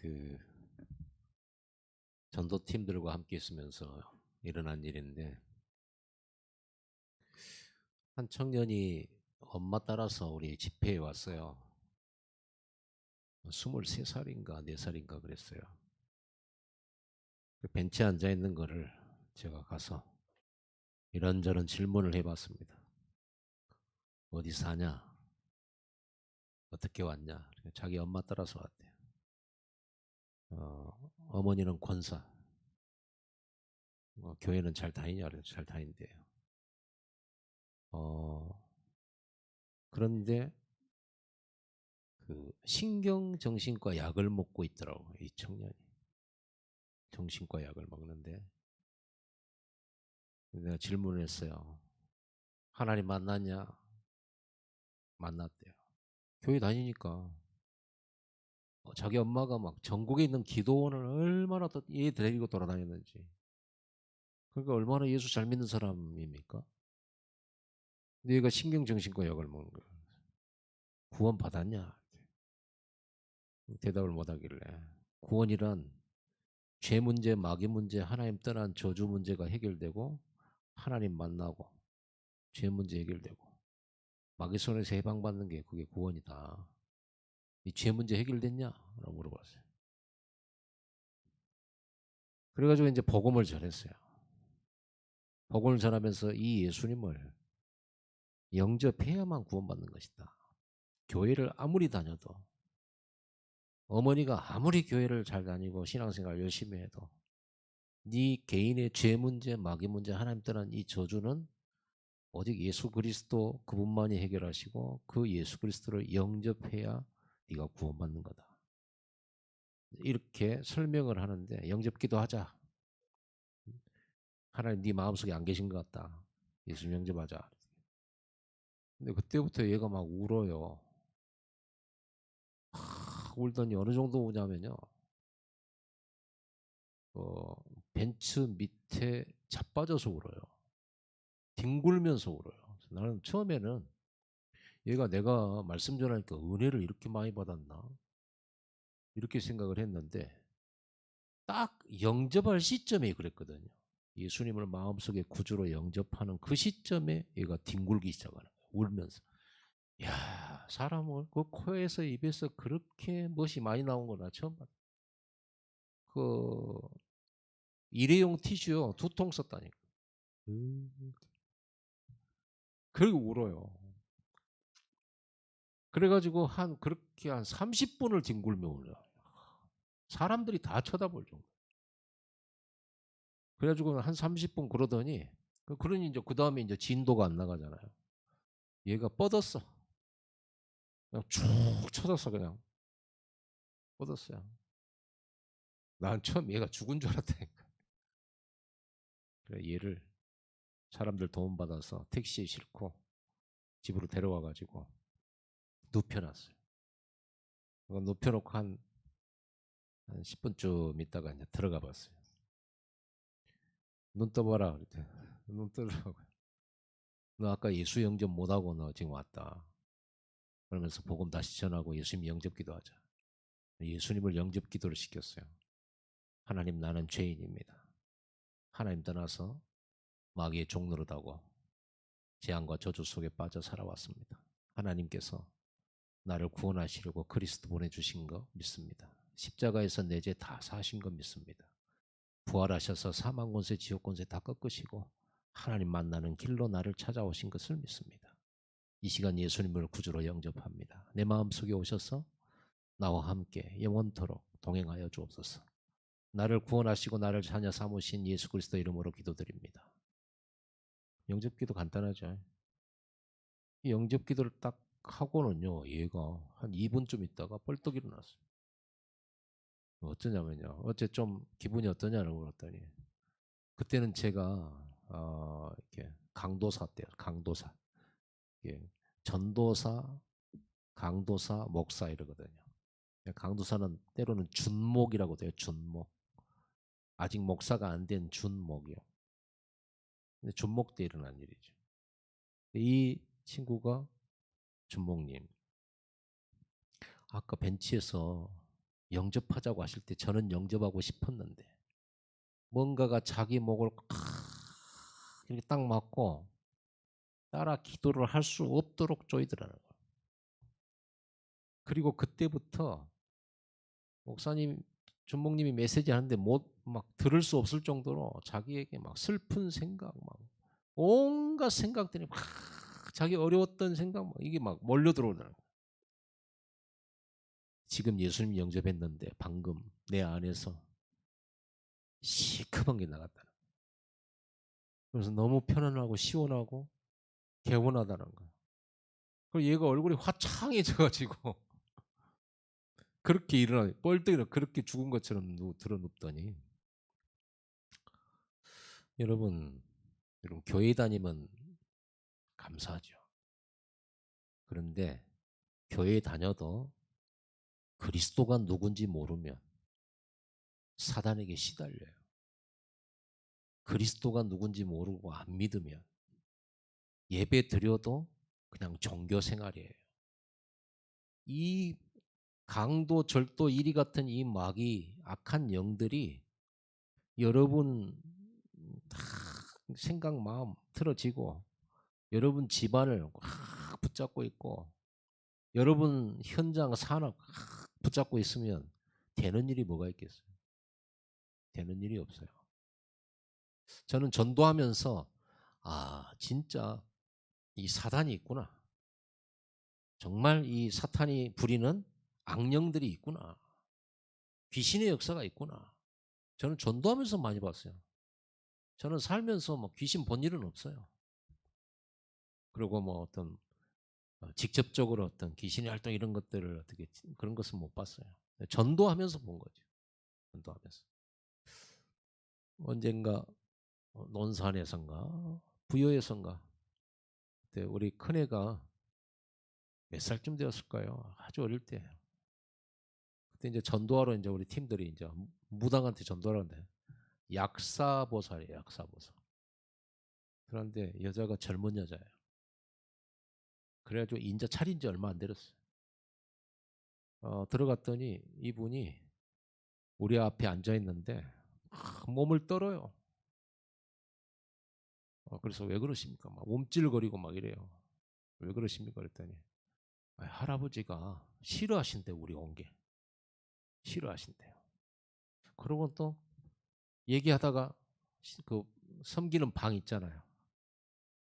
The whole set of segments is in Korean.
그 전도팀들과 함께 있으면서 일어난 일인데, 한 청년이 엄마 따라서 우리 집회에 왔어요. 23살인가 4살인가 그랬어요. 그 벤치에 앉아 있는 거를 제가 가서 이런저런 질문을 해봤습니다. 어디 사냐? 어떻게 왔냐? 자기 엄마 따라서 왔대요. 어머니는 권사. 교회는 잘 다니냐? 그래서 잘 다닌대요. 그런데 그 신경정신과 약을 먹고 있더라고요, 이 청년이. 정신과 약을 먹는데 내가 질문을 했어요. 하나님 만났냐? 만났대요. 교회 다니니까 자기 엄마가 막 전국에 있는 기도원을 얼마나 얘 데리고 돌아다녔는지. 그러니까 얼마나 예수 잘 믿는 사람입니까? 근데 얘가 신경정신과 약을 먹는 거야. 구원 받았냐? 대답을 못 하길래. 구원이란 죄 문제, 마귀 문제, 하나님 떠난 저주 문제가 해결되고 하나님 만나고 죄 문제 해결되고 마귀 손에서 해방받는 게 그게 구원이다. 이 죄 문제 해결됐냐? 라고 물어봤어요. 그래가지고 이제 복음을 전했어요. 복음을 전하면서 이 예수님을 영접해야만 구원받는 것이다. 교회를 아무리 다녀도, 어머니가 아무리 교회를 잘 다니고 신앙생활 열심히 해도 네 개인의 죄 문제, 마귀 문제, 하나님 떠난 이 저주는 오직 예수 그리스도 그분만이 해결하시고 그 예수 그리스도를 영접해야 네가 구원받는 거다. 이렇게 설명을 하는데, 영접기도 하자. 하나님 네 마음속에 안 계신 것 같다. 예수 영접하자. 근데 그때부터 얘가 막 울어요. 울더니 어느 정도 우냐면요. 어, 벤츠 밑에 자빠져서 울어요. 뒹굴면서 울어요. 나는 처음에는 얘가 내가 말씀 전하니까 은혜를 이렇게 많이 받았나? 이렇게 생각을 했는데 딱 영접할 시점에 그랬거든요. 예수님을 마음속에 구주로 영접하는 그 시점에 얘가 뒹굴기 시작하는 거예요. 울면서. 야, 사람을 그 코에서 입에서 그렇게 멋이 많이 나온 거나 처음 봤. 그 일회용 티슈요 2통 썼다니까. 그리고 울어요. 그래가지고 그렇게 한 30분을 뒹굴며 울어요. 사람들이 다 쳐다볼 정도. 그래가지고 한 30분 그러더니, 그러니 이제 그 다음에 이제 진도가 안 나가잖아요. 얘가 뻗었어. 그냥 쭉 쳐졌어 그냥. 뻗었어요. 난 처음 얘가 죽은 줄 알았다니까. 그래 얘를 사람들 도움 받아서 택시에 싣고 집으로 데려와가지고 눕혀놨어요. 눕혀놓고 한 10분쯤 있다가 이제 들어가 봤어요. 눈 떠봐라. 그랬더니 눈 뜨더라고요. 너 아까 예수 영접 못하고 너 지금 왔다. 그러면서 복음 다시 전하고 예수님 영접 기도하자. 예수님을 영접 기도를 시켰어요. 하나님 나는 죄인입니다. 하나님 떠나서 마귀의 종노릇하고 재앙과 저주 속에 빠져 살아왔습니다. 하나님께서 나를 구원하시려고 그리스도 보내주신 거 믿습니다. 십자가에서 내 죄 다 사신 거 믿습니다. 부활하셔서 사망 권세 지옥 권세 다 꺾으시고 하나님 만나는 길로 나를 찾아오신 것을 믿습니다. 이 시간 예수님을 구주로 영접합니다. 내 마음속에 오셔서 나와 함께 영원토록 동행하여 주옵소서. 나를 구원하시고 나를 자녀 삼으신 예수 그리스도 이름으로 기도드립니다. 영접기도 간단하죠. 이 영접기도를 딱 하고는요, 얘가 한 2분쯤 있다가 벌떡 일어났어요. 어쩌냐면요, 어째 좀 기분이 어떠냐고 물었더니, 그때는 제가 이렇게 강도사 때요, 강도사. 예, 전도사, 강도사, 목사 이러거든요. 강도사는 때로는 준목이라고 돼요. 준목. 아직 목사가 안 된 준목이요. 근데 준목 때 일어난 일이죠. 이 친구가 준목님, 아까 벤치에서 영접하자고 하실 때 저는 영접하고 싶었는데 뭔가가 자기 목을 이렇게 딱 맞고 따라 기도를 할 수 없도록 조이더라는 거예요. 그리고 그때부터 목사님, 준목님이 메시지 하는데 못 막 들을 수 없을 정도로 자기에게 막 슬픈 생각, 막 온갖 생각들이 막 자기 어려웠던 생각 막 이게 막 몰려 들어오더라는 거예요. 지금 예수님 영접했는데 방금 내 안에서 시커먼 게 나갔다는 거예요. 그래서 너무 편안하고 시원하고 개운하다는 거예요. 그리고 얘가 얼굴이 화창해져가지고 그렇게 일어나 뻘떡이나 그렇게 죽은 것처럼 드러눕더니 여러분 교회 다니면 감사하죠. 그런데 교회 다녀도 그리스도가 누군지 모르면 사단에게 시달려요. 그리스도가 누군지 모르고 안 믿으면 예배 드려도 그냥 종교 생활이에요. 이 강도 절도 이리 같은 이 마귀 악한 영들이 여러분 다 생각 마음 틀어지고 여러분 집안을 확 붙잡고 있고 여러분 현장 산업 확 붙잡고 있으면 되는 일이 뭐가 있겠어요? 되는 일이 없어요. 저는 전도하면서 아 진짜 이 사단이 있구나. 정말 이 사탄이 부리는 악령들이 있구나. 귀신의 역사가 있구나. 저는 전도하면서 많이 봤어요. 저는 살면서 뭐 귀신 본 일은 없어요. 그리고 뭐 어떤 직접적으로 어떤 귀신의 활동 이런 것들을 어떻게 그런 것은 못 봤어요. 전도하면서 본 거죠. 전도하면서. 언젠가 논산에선가 부여에선가 그때 우리 큰애가 몇 살쯤 되었을까요? 아주 어릴 때. 그때 이제 전도하러 이제 우리 팀들이 이제 무당한테 전도하는데 약사보살이에요, 약사보살. 그런데 여자가 젊은 여자예요. 그래가지고 인자 차린 지 얼마 안 되었어요. 들어갔더니 이분이 우리 앞에 앉아 있는데 몸을 떨어요. 그래서 왜 그러십니까? 막 몸찔거리고 막 이래요. 왜 그러십니까? 그랬더니 할아버지가 싫어하신대 우리 온 게. 싫어하신대요. 그러고 또 얘기하다가 그 섬기는 방 있잖아요.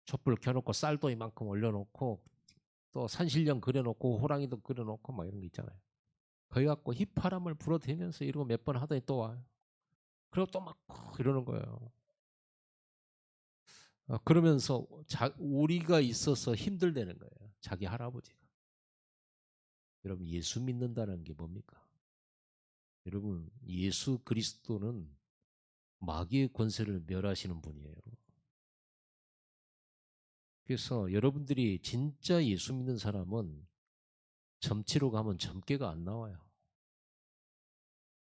촛불 켜놓고 쌀도 이만큼 올려놓고 또 산신령 그려놓고 호랑이도 그려놓고 막 이런 거 있잖아요. 거기 갖고 휘파람을 불어대면서 이러고 몇 번 하더니 또 와요. 그리고 또 막 이러는 거예요. 그러면서 우리가 있어서 힘들다는 거예요. 자기 할아버지가. 여러분 예수 믿는다는 게 뭡니까? 여러분 예수 그리스도는 마귀의 권세를 멸하시는 분이에요. 그래서 여러분들이 진짜 예수 믿는 사람은 점치러 가면 점괘가 안 나와요.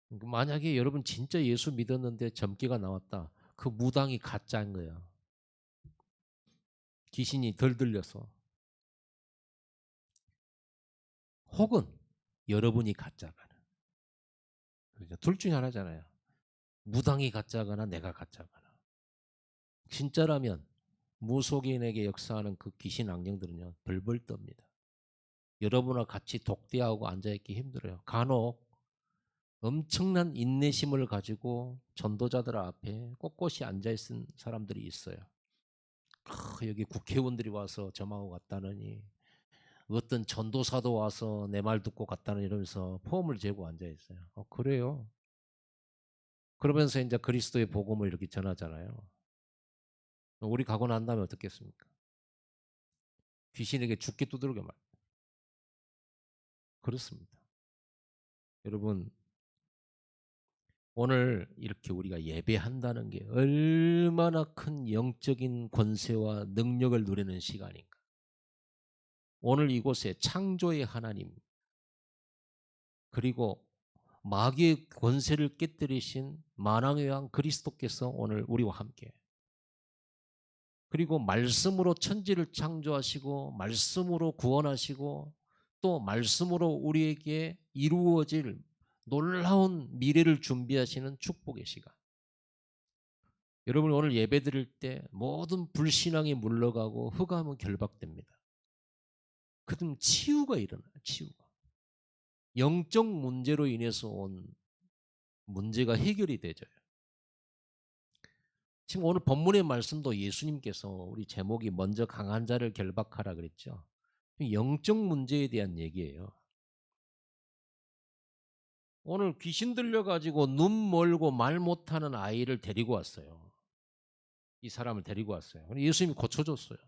만약에 여러분 진짜 예수 믿었는데 점괘가 나왔다. 그 무당이 가짜인 거야. 귀신이 덜 들려서. 혹은 여러분이 가짜거나. 그렇죠? 둘 중에 하나잖아요. 무당이 가짜거나 내가 가짜거나. 진짜라면 무속인에게 역사하는 그 귀신 악령들은요. 벌벌 떱니다. 여러분과 같이 독대하고 앉아있기 힘들어요. 간혹 엄청난 인내심을 가지고 전도자들 앞에 꼿꼿이 앉아있는 사람들이 있어요. 여기 국회의원들이 와서 점하고 갔다느니 어떤 전도사도 와서 내 말 듣고 갔다는 이러면서 포옹을 재고 앉아있어요. 그래요. 그러면서 이제 그리스도의 복음을 이렇게 전하잖아요. 우리 가고 난 다음에 어떻겠습니까? 귀신에게 죽게 두드러겨 말. 그렇습니다. 여러분 오늘 이렇게 우리가 예배한다는 게 얼마나 큰 영적인 권세와 능력을 누리는 시간인가. 오늘 이곳에 창조의 하나님 그리고 마귀의 권세를 깨뜨리신 만왕의 왕 그리스도께서 오늘 우리와 함께 그리고 말씀으로 천지를 창조하시고 말씀으로 구원하시고 또 말씀으로 우리에게 이루어질 놀라운 미래를 준비하시는 축복의 시간. 여러분 오늘 예배 드릴 때 모든 불신앙이 물러가고 흑암은 결박됩니다. 그럼 치유가 일어나요. 치유가. 영적 문제로 인해서 온 문제가 해결이 되져요. 지금 오늘 본문의 말씀도 예수님께서 우리 제목이 먼저 강한 자를 결박하라 그랬죠. 영적 문제에 대한 얘기예요. 오늘 귀신 들려가지고 눈 멀고 말 못하는 아이를 데리고 왔어요. 이 사람을 데리고 왔어요. 예수님이 고쳐줬어요.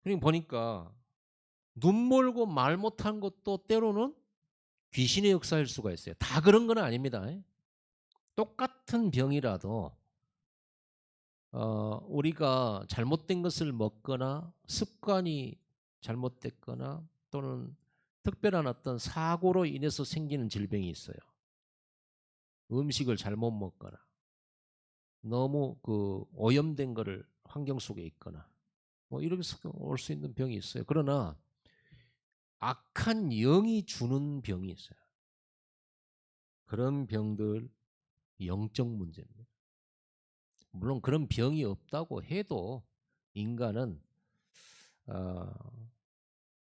그러니까 보니까 눈 멀고 말 못한 것도 때로는 귀신의 역사일 수가 있어요. 다 그런 건 아닙니다. 똑같은 병이라도 우리가 잘못된 것을 먹거나 습관이 잘못됐거나 또는 특별한 어떤 사고로 인해서 생기는 질병이 있어요. 음식을 잘못 먹거나 너무 오염된 거를 환경 속에 있거나 뭐 이렇게 올 수 있는 병이 있어요. 그러나 악한 영이 주는 병이 있어요. 그런 병들 영적 문제입니다. 물론 그런 병이 없다고 해도 인간은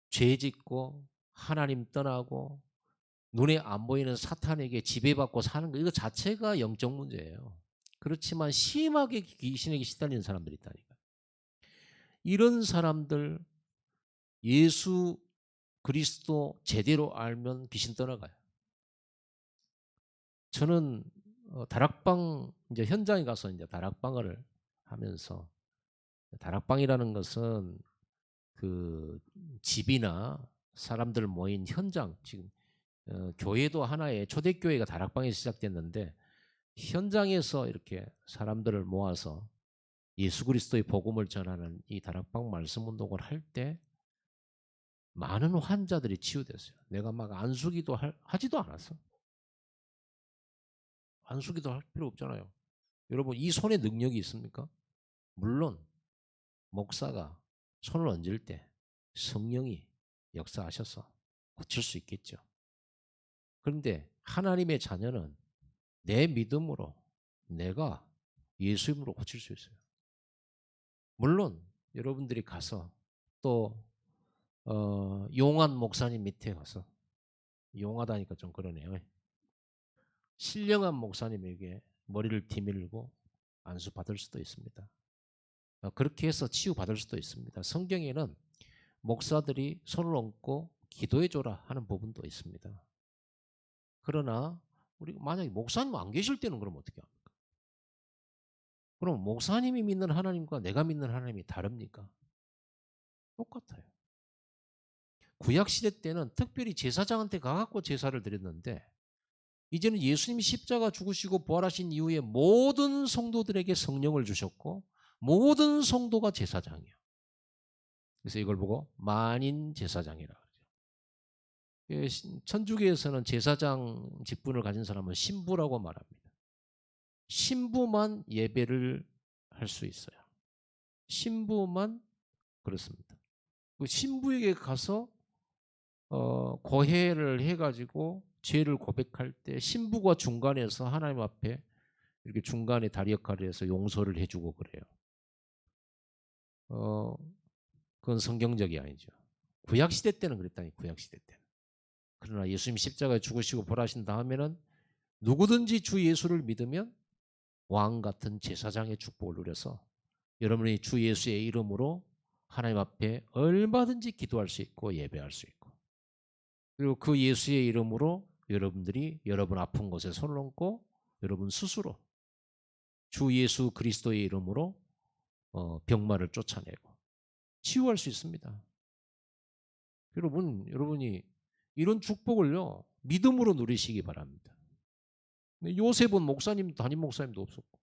죄 짓고 하나님 떠나고 눈에 안 보이는 사탄에게 지배받고 사는 거 이거 자체가 영적 문제예요. 그렇지만 심하게 귀신에게 시달리는 사람들이 있다니까. 이런 사람들 예수 그리스도 제대로 알면 귀신 떠나가요. 저는 다락방 이제 현장에 가서 이제 다락방을 하면서 다락방이라는 것은 그 집이나 사람들 모인 현장 지금 교회도 하나의 초대교회가 다락방에서 시작됐는데 현장에서 이렇게 사람들을 모아서 예수 그리스도의 복음을 전하는 이 다락방 말씀 운동을 할 때 많은 환자들이 치유됐어요. 내가 막 안수기도 하지도 않았어. 안수기도 할 필요 없잖아요. 여러분 이 손에 능력이 있습니까? 물론 목사가 손을 얹을 때 성령이 역사하셔서 고칠 수 있겠죠. 그런데 하나님의 자녀는 내 믿음으로 내가 예수 이름으로 고칠 수 있어요. 물론 여러분들이 가서 또 용한 목사님 밑에 가서 용하다니까 좀 그러네요. 신령한 목사님에게 머리를 디밀고 안수 받을 수도 있습니다. 그렇게 해서 치유 받을 수도 있습니다. 성경에는 목사들이 손을 얹고 기도해 줘라 하는 부분도 있습니다. 그러나 우리 만약에 목사님 안 계실 때는 그럼 어떻게 합니까? 그럼 목사님이 믿는 하나님과 내가 믿는 하나님이 다릅니까? 똑같아요. 구약시대 때는 특별히 제사장한테 가갖고 제사를 드렸는데 이제는 예수님이 십자가 죽으시고 부활하신 이후에 모든 성도들에게 성령을 주셨고 모든 성도가 제사장이에요. 그래서 이걸 보고 만인 제사장이라고 그러죠. 천주교에서는 제사장 직분을 가진 사람은 신부라고 말합니다. 신부만 예배를 할 수 있어요. 신부만 그렇습니다. 그 신부에게 가서 고해를 해가지고 죄를 고백할 때 신부가 중간에서 하나님 앞에 이렇게 중간에 다리 역할을 해서 용서를 해주고 그래요. 그건 성경적이 아니죠. 구약시대 때는 그랬다니 구약시대 때는. 그러나 예수님 십자가에 죽으시고 부활하신 다음에는 누구든지 주 예수를 믿으면 왕 같은 제사장의 축복을 누려서 여러분이 주 예수의 이름으로 하나님 앞에 얼마든지 기도할 수 있고 예배할 수 있고 그리고 그 예수의 이름으로 여러분들이 여러분 아픈 곳에 손을 얹고 여러분 스스로 주 예수 그리스도의 이름으로 병마를 쫓아내고 치유할 수 있습니다. 여러분이 이런 축복을요 믿음으로 누리시기 바랍니다. 요셉은 목사님 담임 목사님도 없었고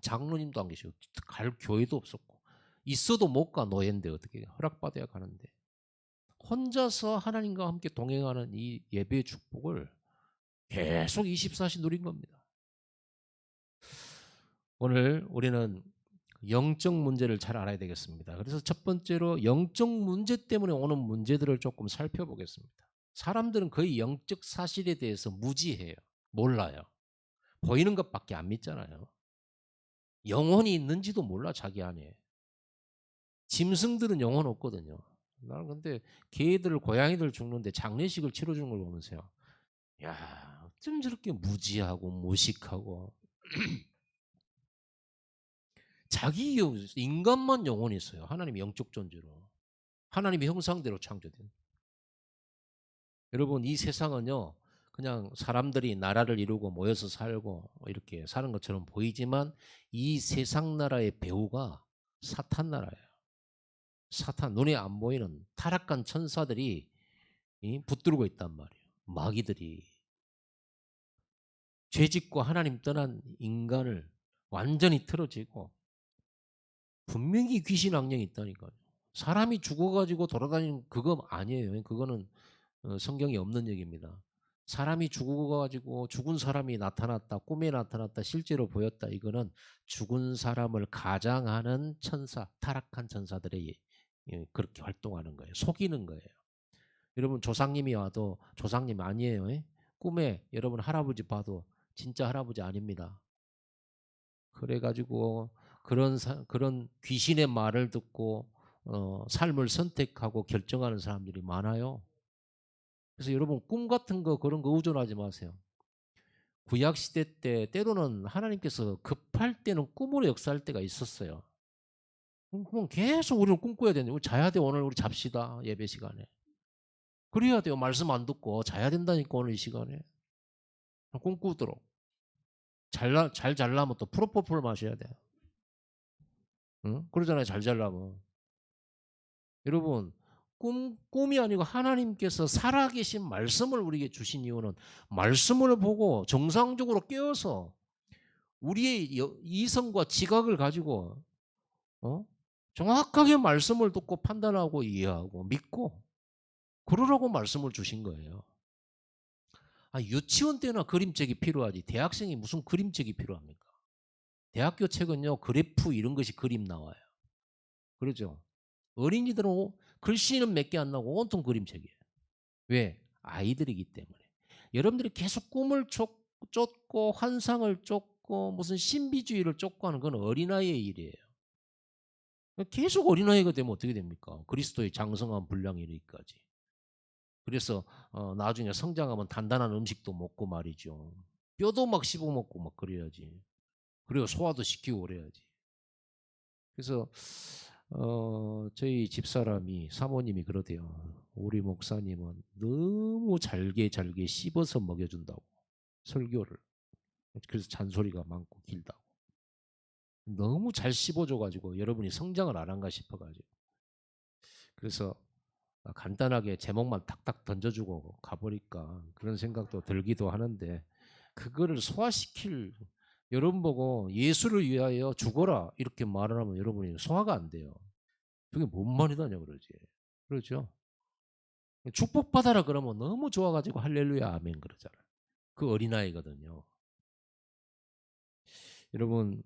장로님도 안 계시고 갈 교회도 없었고 있어도 못 가 노예인데 어떻게 허락받아야 가는데 혼자서 하나님과 함께 동행하는 이 예배의 축복을 계속 24시 누린 겁니다. 오늘 우리는 영적 문제를 잘 알아야 되겠습니다. 그래서 첫 번째로 영적 문제 때문에 오는 문제들을 조금 살펴보겠습니다. 사람들은 거의 영적 사실에 대해서 무지해요. 몰라요. 보이는 것밖에 안 믿잖아요. 영혼이 있는지도 몰라 자기 안에. 짐승들은 영혼 없거든요. 나는 근데 개들, 고양이들 죽는데 장례식을 치러주는 걸 보면서요. 야, 어쩜 저렇게 무지하고 무식하고 자기 인간만 영혼이 있어요. 하나님이 영적 존재로. 하나님의 형상대로 창조된. 여러분 이 세상은요. 그냥 사람들이 나라를 이루고 모여서 살고 이렇게 사는 것처럼 보이지만 이 세상 나라의 배후가 사탄 나라예요. 사탄, 눈에 안 보이는 타락한 천사들이 붙들고 있단 말이에요. 마귀들이. 죄짓고 하나님 떠난 인간을 완전히 틀어지고 분명히 귀신 악령이 있다니까요. 사람이 죽어가지고 돌아다니는 그거 아니에요. 그거는 성경에 없는 얘기입니다. 사람이 죽어가지고 죽은 사람이 나타났다, 꿈에 나타났다, 실제로 보였다. 이거는 죽은 사람을 가장하는 천사, 타락한 천사들이 그렇게 활동하는 거예요. 속이는 거예요. 여러분 조상님이 와도 조상님 아니에요. 꿈에 여러분 할아버지 봐도 진짜 할아버지 아닙니다. 그래가지고 그런 귀신의 말을 듣고 삶을 선택하고 결정하는 사람들이 많아요. 그래서 여러분 꿈 같은 거 그런 거 의존하지 마세요. 구약 시대 때 때로는 하나님께서 급할 때는 꿈으로 역사할 때가 있었어요. 그럼 계속 우리는 꿈꿔야 되는데 우리 자야 돼. 오늘 우리 잡시다. 예배 시간에. 그래야 돼요. 말씀 안 듣고 자야 된다니까 오늘 이 시간에. 꿈꾸도록. 잘 잘라면 또 프로포폴 마셔야 돼. 응? 그러잖아요. 잘 잘라면. 여러분 꿈이 아니고 하나님께서 살아계신 말씀을 우리에게 주신 이유는 말씀을 보고 정상적으로 깨어서 우리의 이성과 지각을 가지고 정확하게 말씀을 듣고 판단하고 이해하고 믿고 그러라고 말씀을 주신 거예요. 유치원 때나 그림책이 필요하지 대학생이 무슨 그림책이 필요합니까? 대학교 책은요 그래프 이런 것이 그림 나와요. 그러죠? 어린이들은 글씨는 몇 개 안 나오고 온통 그림책이에요. 왜? 아이들이기 때문에. 여러분들이 계속 꿈을 쫓고 환상을 쫓고 무슨 신비주의를 쫓고 하는 건 어린아이의 일이에요. 계속 어린아이가 되면 어떻게 됩니까? 그리스도의 장성한 분량에 이르기까지. 그래서 나중에 성장하면 단단한 음식도 먹고 말이죠. 뼈도 막 씹어먹고 막 그래야지. 그리고 소화도 시키고 그래야지. 그래서 저희 집사람이 사모님이 그러대요. 우리 목사님은 너무 잘게 씹어서 먹여준다고. 설교를. 그래서 잔소리가 많고 길다고. 너무 잘 씹어줘가지고 여러분이 성장을 안 한가 싶어가지고. 그래서 간단하게 제목만 탁탁 던져주고 가버릴까 그런 생각도 들기도 하는데 그거를 소화시킬 여러분 보고 예수를 위하여 죽어라 이렇게 말을 하면 여러분이 소화가 안 돼요. 그게 뭔 말이다냐 그러지. 그렇죠? 축복받아라 그러면 너무 좋아가지고 할렐루야 아멘 그러잖아요. 그 어린아이거든요. 여러분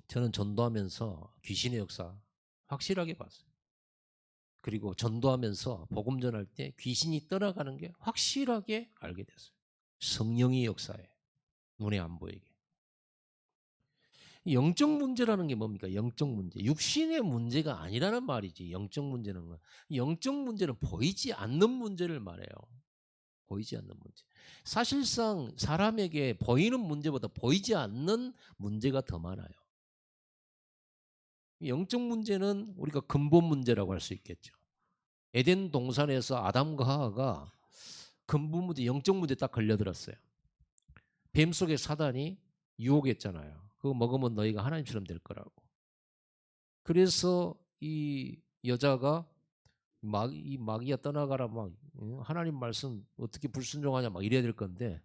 저는 전도하면서 귀신의 역사 확실하게 봤어요. 그리고 전도하면서 복음 전할 때 귀신이 떠나가는 게 확실하게 알게 됐어요. 성령의 역사에 눈에 안 보이게. 영적 문제라는 게 뭡니까? 영적 문제. 육신의 문제가 아니라는 말이지. 영적 문제는 영적 문제는 보이지 않는 문제를 말해요. 보이지 않는 문제. 사실상 사람에게 보이는 문제보다 보이지 않는 문제가 더 많아요. 영적 문제는 우리가 근본 문제라고 할 수 있겠죠. 에덴 동산에서 아담과 하와가 근본 문제, 영적 문제 딱 걸려들었어요. 뱀 속에 사단이 유혹했잖아요. 그거 먹으면 너희가 하나님처럼 될 거라고. 그래서 이 여자가 이 마귀야 떠나가라 막 하나님 말씀 어떻게 불순종하냐 막 이래야 될 건데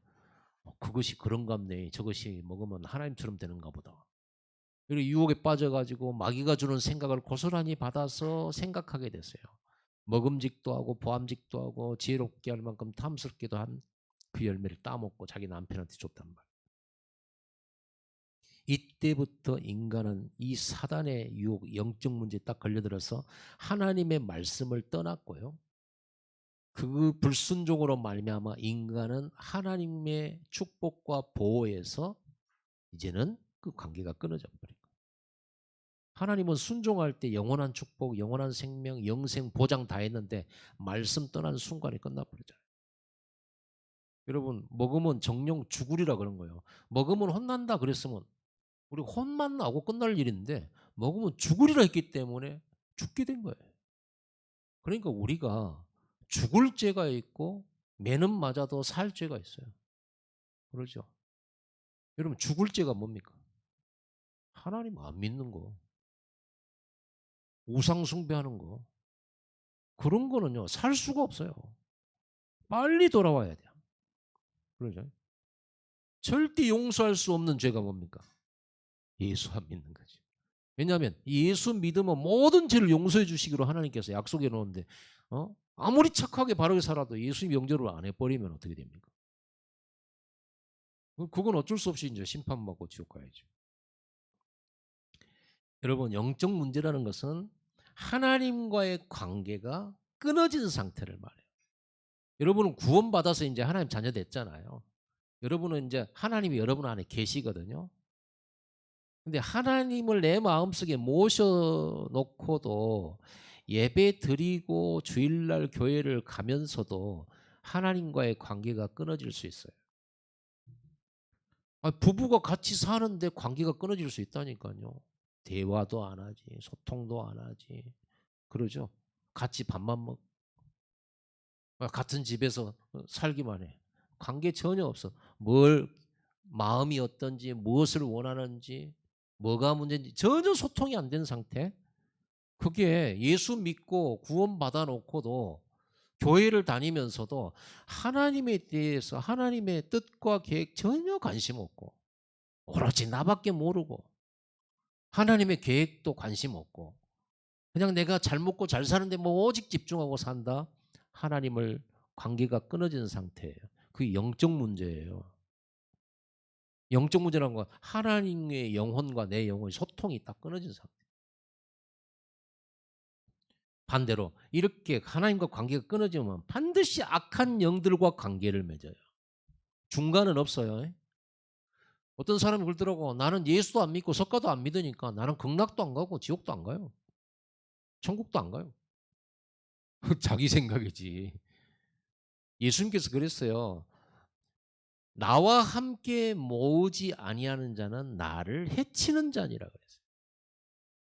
그것이 그런갑네. 저것이 먹으면 하나님처럼 되는가 보다. 그리고 유혹에 빠져가지고 마귀가 주는 생각을 고스란히 받아서 생각하게 됐어요. 먹음직도 하고 보암직도 하고 지혜롭게 할 만큼 탐스럽기도 한 그 열매를 따먹고 자기 남편한테 줬단 말이에요. 이때부터 인간은 이 사단의 유혹, 영적 문제에 딱 걸려들어서 하나님의 말씀을 떠났고요. 그 불순종으로 말미암아 인간은 하나님의 축복과 보호에서 이제는 그 관계가 끊어져 버린 거예요. 하나님은 순종할 때 영원한 축복, 영원한 생명, 영생 보장 다 했는데 말씀 떠난 순간에 끝나버리잖아요. 여러분, 먹으면 정령 죽으리라 그런 거예요. 먹으면 혼난다 그랬으면 우리 혼만 나고 끝날 일인데 먹으면 죽으리라 했기 때문에 죽게 된 거예요. 그러니까 우리가 죽을 죄가 있고 매는 맞아도 살 죄가 있어요. 그러죠. 여러분, 죽을 죄가 뭡니까? 하나님 안 믿는 거, 우상 숭배하는 거, 그런 거는요 살 수가 없어요. 빨리 돌아와야 돼요. 그러죠. 절대 용서할 수 없는 죄가 뭡니까? 예수 안 믿는 거지. 왜냐하면 예수 믿으면 모든 죄를 용서해 주시기로 하나님께서 약속해 놓은데 아무리 착하게 바르게 살아도 예수님 영접을 안 해버리면 어떻게 됩니까? 그건 어쩔 수 없이 이제 심판받고 지옥 가야죠. 여러분, 영적 문제라는 것은 하나님과의 관계가 끊어진 상태를 말해요. 여러분은 구원받아서 이제 하나님 자녀 됐잖아요. 여러분은 이제 하나님이 여러분 안에 계시거든요. 근데 하나님을 내 마음속에 모셔놓고도 예배 드리고 주일날 교회를 가면서도 하나님과의 관계가 끊어질 수 있어요. 부부가 같이 사는데 관계가 끊어질 수 있다니까요. 대화도 안 하지, 소통도 안 하지. 그러죠. 같이 밥만 먹, 같은 집에서 살기만 해. 관계 전혀 없어. 마음이 어떤지, 무엇을 원하는지, 뭐가 문제인지 전혀 소통이 안 된 상태. 그게 예수 믿고 구원받아 놓고도 교회를 다니면서도 하나님에 대해서 하나님의 뜻과 계획 전혀 관심 없고 오로지 나밖에 모르고 하나님의 계획도 관심 없고 그냥 내가 잘 먹고 잘 사는데 뭐 오직 집중하고 산다. 하나님을 관계가 끊어진 상태예요. 그게 영적 문제예요. 영적 문제라는 건 하나님의 영혼과 내 영혼의 소통이 딱 끊어진 상태. 반대로 이렇게 하나님과 관계가 끊어지면 반드시 악한 영들과 관계를 맺어요. 중간은 없어요. 어떤 사람이 그러더라고. 나는 예수도 안 믿고 석가도 안 믿으니까 나는 극락도 안 가고 지옥도 안 가요. 천국도 안 가요. 자기 생각이지. 예수님께서 그랬어요. 나와 함께 모으지 아니하는 자는 나를 해치는 자니라 그랬어요.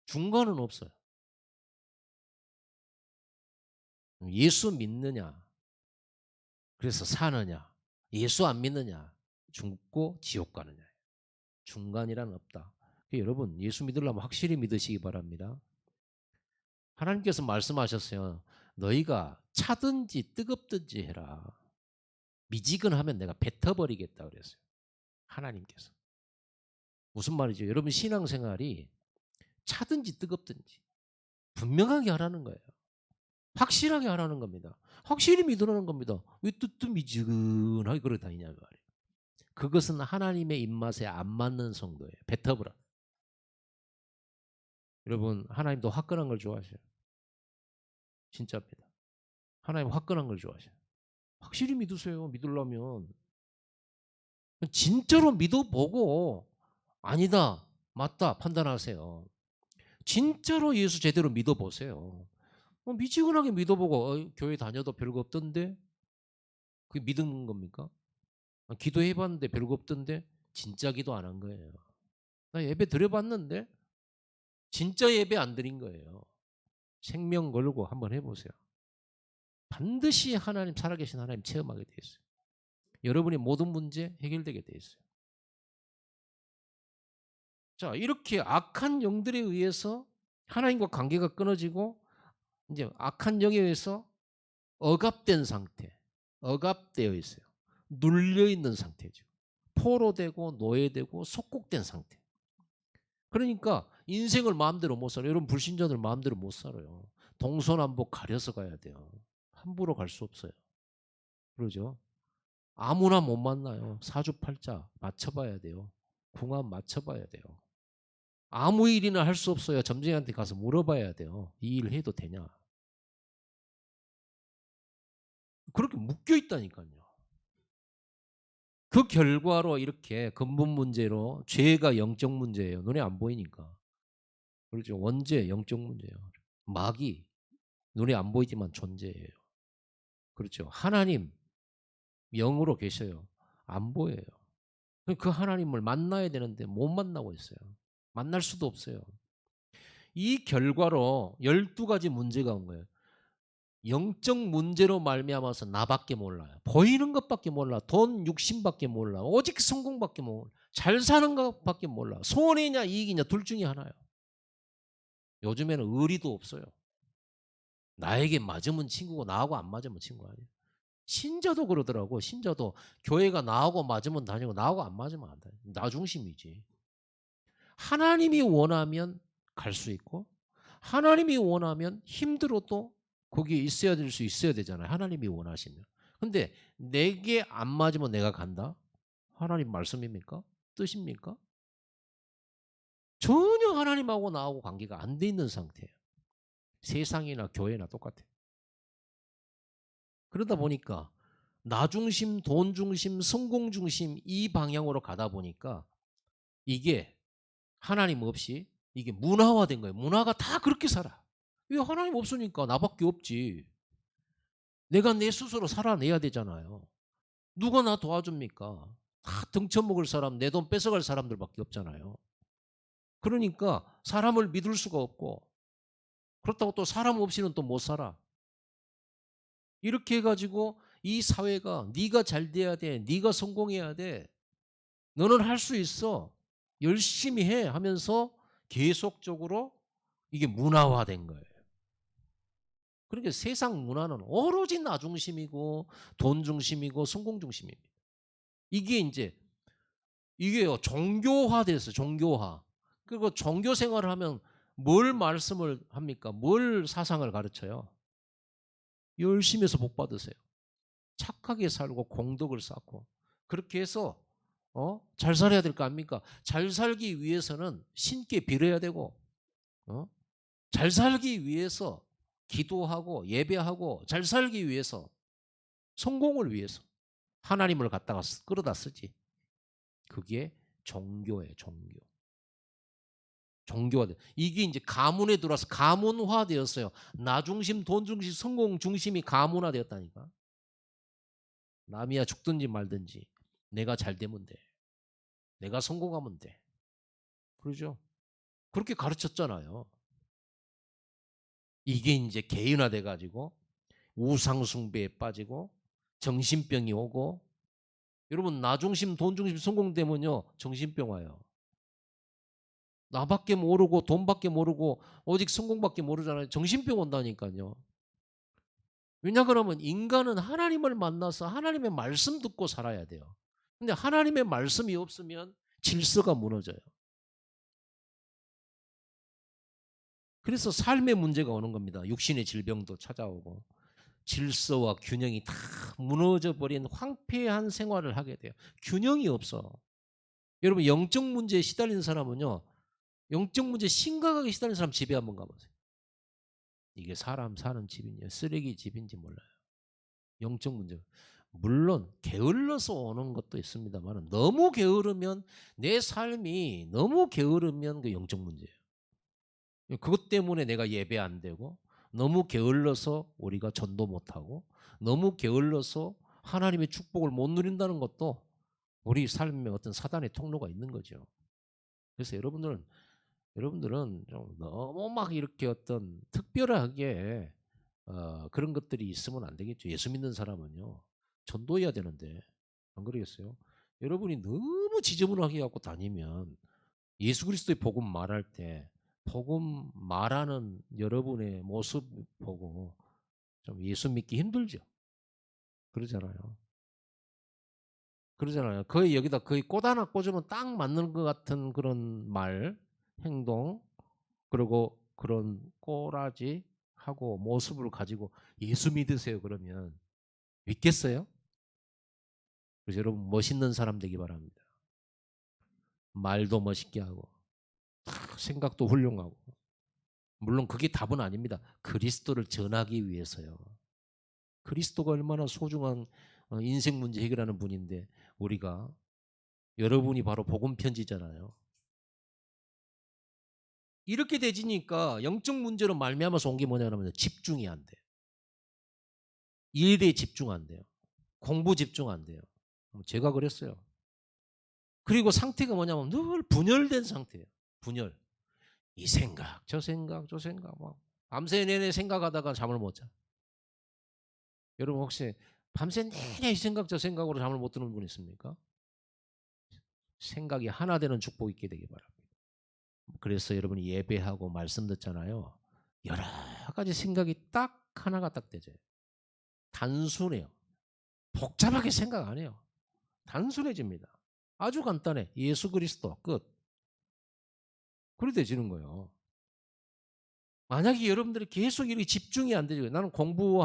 중간은 없어요. 예수 믿느냐? 그래서 사느냐? 예수 안 믿느냐? 죽고 지옥 가느냐? 중간이란 없다. 여러분, 예수 믿으려면 확실히 믿으시기 바랍니다. 하나님께서 말씀하셨어요. 너희가 차든지 뜨겁든지 해라. 미지근하면 내가 뱉어버리겠다 그랬어요. 하나님께서. 무슨 말이죠? 여러분 신앙생활이 차든지 뜨겁든지 분명하게 하라는 거예요. 확실하게 하라는 겁니다. 확실히 믿으라는 겁니다. 왜 또 미지근하게 그러고 다니냐 말이에요. 그것은 하나님의 입맛에 안 맞는 성도예요. 뱉어버려. 여러분 하나님도 화끈한 걸 좋아하셔요. 진짜입니다. 하나님 화끈한 걸 좋아하셔요. 확실히 믿으세요. 믿으려면. 진짜로 믿어보고 아니다, 맞다 판단하세요. 진짜로 예수 제대로 믿어보세요. 미지근하게 믿어보고 교회 다녀도 별거 없던데 그게 믿는 겁니까? 기도해봤는데 별거 없던데 진짜 기도 안 한 거예요. 나 예배 드려봤는데 진짜 예배 안 드린 거예요. 생명 걸고 한번 해보세요. 반드시 하나님 살아계신 하나님 체험하게 돼 있어요. 여러분의 모든 문제 해결되게 돼 있어요. 자, 이렇게 악한 영들에 의해서 하나님과 관계가 끊어지고 이제 악한 영에 의해서 억압된 상태, 억압되어 있어요. 눌려 있는 상태죠. 포로되고 노예되고 속국된 상태. 그러니까 인생을 마음대로 못 살아요. 여러분 불신자들 마음대로 못 살아요. 동서남북 가려서 가야 돼요. 함부로 갈 수 없어요. 그러죠. 아무나 못 만나요. 사주팔자 맞춰봐야 돼요. 궁합 맞춰봐야 돼요. 아무 일이나 할 수 없어요. 점쟁이한테 가서 물어봐야 돼요. 이 일 해도 되냐. 그렇게 묶여 있다니까요. 그 결과로 이렇게 근본 문제로 죄가 영적 문제예요. 눈에 안 보이니까. 그렇죠. 원죄 영적 문제예요. 마귀 눈에 안 보이지만 존재해요. 그렇죠. 하나님 영으로 계셔요. 안 보여요. 그 하나님을 만나야 되는데 못 만나고 있어요. 만날 수도 없어요. 이 결과로 12가지 문제가 온 거예요. 영적 문제로 말미암아서 나밖에 몰라요. 보이는 것밖에 몰라. 돈, 욕심밖에 몰라. 오직 성공밖에 몰라. 잘 사는 것밖에 몰라. 손해냐 이익이냐 둘 중에 하나예요. 요즘에는 의리도 없어요. 나에게 맞으면 친구고 나하고 안 맞으면 친구 아니에요. 신자도 그러더라고. 신자도 교회가 나하고 맞으면 다니고 나하고 안 맞으면 안 다녀요. 나 중심이지. 하나님이 원하면 갈 수 있고 하나님이 원하면 힘들어도 거기에 있어야 될 수 있어야 되잖아요. 하나님이 원하시면. 근데 내게 안 맞으면 내가 간다? 하나님 말씀입니까? 뜻입니까? 전혀 하나님하고 나하고 관계가 안 돼 있는 상태예요. 세상이나 교회나 똑같아요. 그러다 보니까 나 중심, 돈 중심, 성공 중심 이 방향으로 가다 보니까 이게 하나님 없이 이게 문화화된 거예요. 문화가 다 그렇게 살아. 왜 하나님 없으니까 나밖에 없지. 내가 내 스스로 살아내야 되잖아요. 누가 나 도와줍니까? 다 등쳐먹을 사람, 내 돈 뺏어갈 사람들밖에 없잖아요. 그러니까 사람을 믿을 수가 없고 그렇다고 또 사람 없이는 또 못 살아. 이렇게 해가지고 이 사회가 네가 잘 돼야 돼. 네가 성공해야 돼. 너는 할 수 있어. 열심히 해 하면서 계속적으로 이게 문화화된 거예요. 그러니까 세상 문화는 오로지 나 중심이고 돈 중심이고 성공 중심입니다. 이게 이제 이게요 종교화됐어요. 종교화. 그리고 종교 생활을 하면 뭘 말씀을 합니까? 뭘 사상을 가르쳐요? 열심히 해서 복 받으세요. 착하게 살고 공덕을 쌓고 그렇게 해서 잘 살아야 될 거 아닙니까? 잘 살기 위해서는 신께 빌어야 되고 어? 잘 살기 위해서 기도하고 예배하고 잘 살기 위해서 성공을 위해서 하나님을 갖다가 끌어다 쓰지. 그게 종교예요, 종교. 종교화. 이게 이제 가문에 들어와서 가문화되었어요. 나 중심, 돈 중심, 성공 중심이 가문화되었다니까. 남이야 죽든지 말든지 내가 잘 되면 돼. 내가 성공하면 돼. 그러죠? 그렇게 가르쳤잖아요. 이게 이제 개인화돼 가지고 우상숭배에 빠지고 정신병이 오고 여러분 나 중심 돈 중심 성공되면요 정신병 와요. 나밖에 모르고 돈밖에 모르고 오직 성공밖에 모르잖아요. 정신병 온다니까요. 왜냐 그러면 인간은 하나님을 만나서 하나님의 말씀 듣고 살아야 돼요. 근데 하나님의 말씀이 없으면 질서가 무너져요. 그래서 삶의 문제가 오는 겁니다. 육신의 질병도 찾아오고 질서와 균형이 다 무너져 버린 황폐한 생활을 하게 돼요. 균형이 없어. 여러분 영적 문제에 시달리는 사람은요. 영적 문제에 심각하게 시달리는 사람 집에 한번 가보세요. 이게 사람 사는 집인지 쓰레기 집인지 몰라요. 영적 문제. 물론 게을러서 오는 것도 있습니다만 너무 게으르면 내 삶이 너무 게으르면 그 영적 문제예요. 그것 때문에 내가 예배 안 되고 너무 게을러서 우리가 전도 못하고 너무 게을러서 하나님의 축복을 못 누린다는 것도 우리 삶에 어떤 사단의 통로가 있는 거죠. 그래서 여러분들은 좀 너무 막 이렇게 어떤 특별하게 그런 것들이 있으면 안 되겠죠. 예수 믿는 사람은요. 전도해야 되는데 안 그러겠어요? 여러분이 너무 지저분하게 갖고 다니면 예수 그리스도의 복음 말할 때 복음 말하는 여러분의 모습 보고 좀 예수 믿기 힘들죠. 그러잖아요. 그러잖아요. 거의 여기다 거의 꽃 하나 꽂으면 딱 맞는 것 같은 그런 말, 행동, 그리고 그런 꼬라지 하고 모습을 가지고 예수 믿으세요 그러면 믿겠어요? 그래서 여러분 멋있는 사람 되기 바랍니다. 말도 멋있게 하고 생각도 훌륭하고. 물론 그게 답은 아닙니다. 그리스도를 전하기 위해서요. 그리스도가 얼마나 소중한 인생 문제 해결하는 분인데 우리가 여러분이 바로 복음 편지잖아요. 이렇게 되지니까 영적 문제로 말미암아서 온 게 뭐냐면 집중이 안 돼요. 일에 집중 안 돼요. 공부 집중 안 돼요. 제가 그랬어요. 그리고 상태가 뭐냐면 늘 분열된 상태예요. 분열. 이 생각, 저 생각, 저 생각 막 밤새 내내 생각하다가 잠을 못 자. 여러분 혹시 밤새 내내 이 생각 저 생각으로 잠을 못 드는 분 있습니까? 생각이 하나 되는 축복 있게 되기 바랍니다. 그래서 여러분이 예배하고 말씀 듣잖아요. 여러 가지 생각이 딱 하나가 딱 되죠. 단순해요. 복잡하게 생각 안 해요. 단순해집니다. 아주 간단해. 예수 그리스도 끝. 그래 되지는 거예요. 만약에 여러분들이 계속 이렇게 집중이 안 되죠. 나는 공부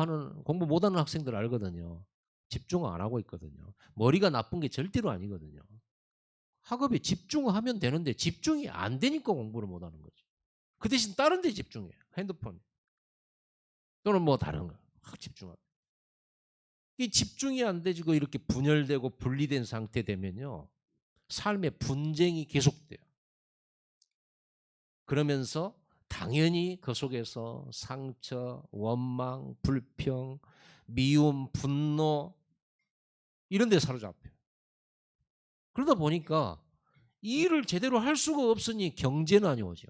못하는 학생들 알거든요. 집중 안 하고 있거든요. 머리가 나쁜 게 절대로 아니거든요. 학업에 집중하면 되는데 집중이 안 되니까 공부를 못 하는 거죠. 그 대신 다른 데 집중해요. 핸드폰 또는 뭐 다른 거 확 집중하고. 이 집중이 안 되지고 이렇게 분열되고 분리된 상태 되면요. 삶의 분쟁이 계속돼요. 그러면서 당연히 그 속에서 상처, 원망, 불평, 미움, 분노 이런 데 사로잡혀요. 그러다 보니까 이 일을 제대로 할 수가 없으니 경제는 안 오죠.